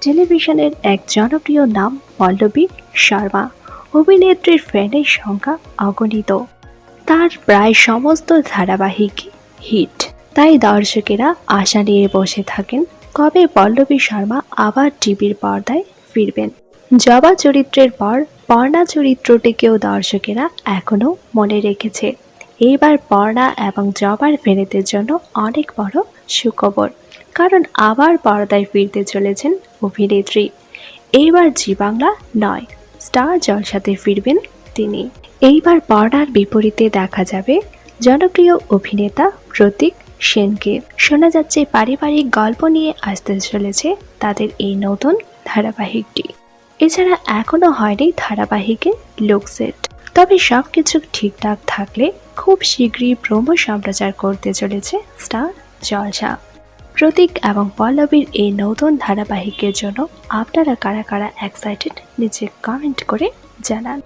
টেলিভিশনের এক জনপ্রিয় নাম পল্লবী শর্মা। অভিনেত্রীর ফ্যানের সংখ্যা অগণিত। তার প্রায় সমস্ত ধারাবাহিক হিট। তাই দর্শকেরা আশা নিয়ে বসে থাকেন কবে পল্লবী শর্মা আবার টিভির পর্দায় ফিরবেন। জবা চরিত্রের পর পর্ণা চরিত্রটিকেও দর্শকেরা এখনো মনে রেখেছে। এইবার পর্ণা এবং জবার ফেনীদের জন্য অনেক বড় সুখবর, কারণ আবার পর্দায় ফিরতে চলেছেন অভিনেত্রী। এইবার জি বাংলা নয়, স্টার জলসাতে ফিরবেন তিনি। এইবার পর্ণার বিপরীতে দেখা যাবে জনপ্রিয় অভিনেতা প্রতীক সেনকে। শোনা যাচ্ছে পারিবারিক গল্প নিয়ে আসতে চলেছে তাদের এই নতুন ধারাবাহিকটি। এছাড়া এখনো হয়নি ধারাবাহিকের লুক সেট, তবে সবকিছু ঠিকঠাক থাকলে খুব শীঘ্রই প্রোমো সম্প্রচার করতে চলেছে স্টার জলসা। প্রতীক এবং পল্লবীর এই নতুন ধারাবাহিকের জন্য আপনারা কারা কারা এক্সাইটেড নিচে কমেন্ট করে জানান।